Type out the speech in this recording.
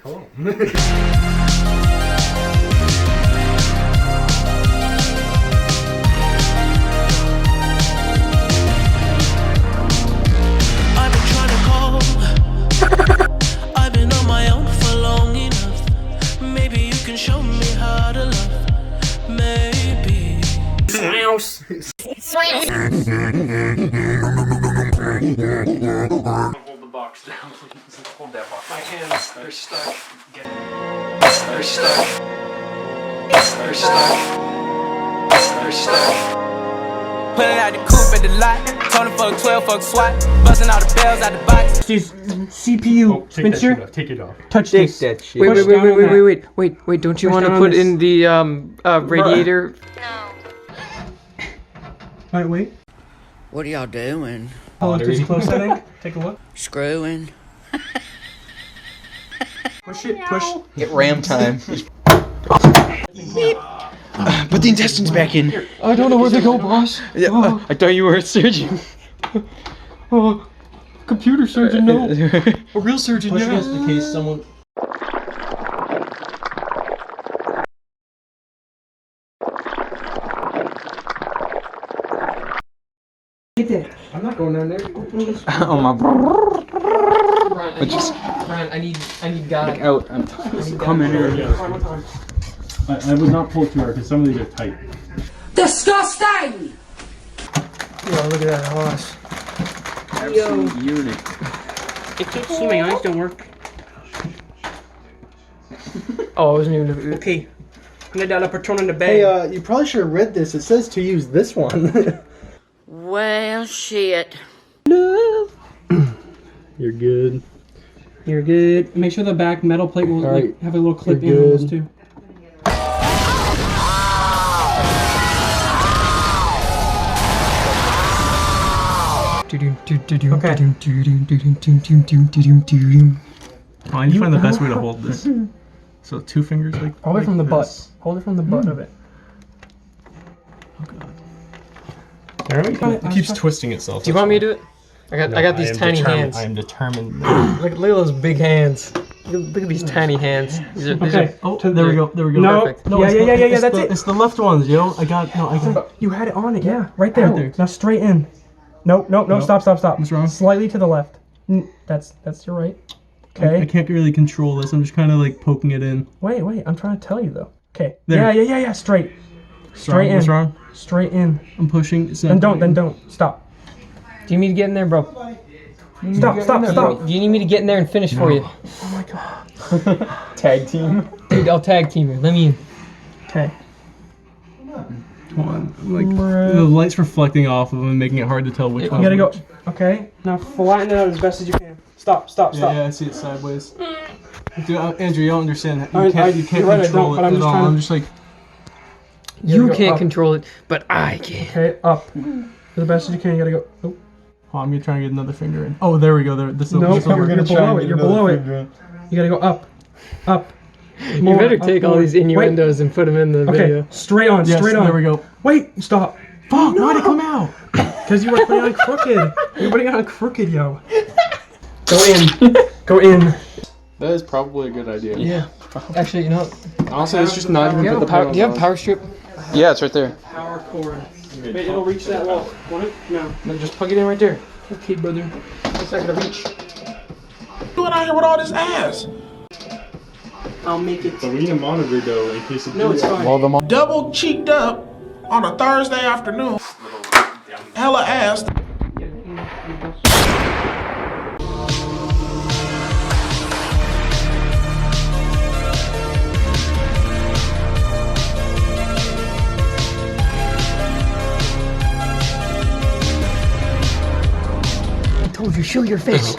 Hello. I've been trying to call. I've been on my own for long enough. Maybe you can show me how to love. Maybe. Mouse. Hold the box down, please. Hold that box. My hands, they're stuck. They're stuck. They're stuck. They're stuck. Pulling out the coupe at the lot. Tony fuck 12, fuck SWAT. Busting all the bells out the box. This CPU, Spencer. Take it off. Touch Take this. that shit. Wait, Push wait, down wait, on wait, that. wait, wait, wait, don't you Push want to down put on in the radiator? Alright, wait. What are y'all doing? Hold it close, I think. Take a look. Screwing? Push it, push. Get ram time. Put the intestines back in. I don't know where they go, boss. Yeah, I thought you were a surgeon. Oh, computer surgeon, no. A real surgeon, Push yeah. against the case, someone. Get that. I'm not going down there. Oh my. But just, Ryan, I need God. Out. I'm coming in. I would not pull too hard because some of these are tight. Disgusting! Yo, look at that horse. Absolute unit. I can't see, my eyes don't work. Oh, I wasn't even. Okay. I'm gonna dial up a turn in the bag. Hey, you probably should have read this. It says to use this one. Well, shit. You're good. You're good. Make sure the back metal plate will Alright. like, have a little clip in You're on this good. too. Oh, I need to find the best way to hold this. So 2 fingers like. Hold it from the butt. this. Hold it from the butt of it. It keeps twisting itself. Do you want me to do it? I got these tiny hands. I am determined. Look at those big hands. Look at these tiny hands. These are, Okay. Oh, there we go. There we go. No. Perfect. No, Yeah, it's yeah, the- yeah, yeah, it's that's the- it. It's the left ones, yo. I got. You had it on it, yeah. Right there. there. Now straight in. Nope, nope, no, Nope. stop, stop, stop. What's wrong? Slightly to the left. That's your right. Okay. I can't really control this. I'm just kind of like poking it in. Wait, I'm trying to tell you though. Okay. There. Yeah, straight. Straight in. What's wrong? Straight in. I'm pushing. Then don't. Stop. Do you need me to get in there, bro? Stop. Do you need me to get in there and finish for you? Oh my god. Tag team. Dude, I'll tag team you. Let me in. Okay. Come on. Like the light's reflecting off of them and making it hard to tell which one. You gotta go. Okay. Now flatten it out as best as you can. Stop. Yeah, I see it sideways. Dude, Andrew, you don't understand. You I- can't you're right, I control don't, but it I'm at just all. trying to- I'm just like. You go can't up. control it, but I can. Okay, up. For the best as you can, you gotta go. Oh. Oh, I'm gonna try and get another finger in. Oh, there we go. There. This will. No, this will you're work. below it. You're below it. You gotta go up. You More, better up, take all more. these innuendos and put them in the Wait. video. Okay, straight on, Yes, straight on. there we go. Wait, stop. Fuck! Why'd it come out? Because you were putting on crooked. You're putting on crooked, yo. Go in. Go in. That is probably a good idea. Yeah. Actually, you know what? Honestly, it's just not even Do you put have the a power, power. do you have a power strip? Yeah, it's right there. Power cord. Wait, it'll reach that wall. Want it? No. No, just plug it in right there. Okay, brother. It's not gonna reach. What out here with all this ass? I'll make it. So we need a monitor though in case it. No, it's fine. Well, the Double cheeked up on a Thursday afternoon. Hella ass. I told you, show your face.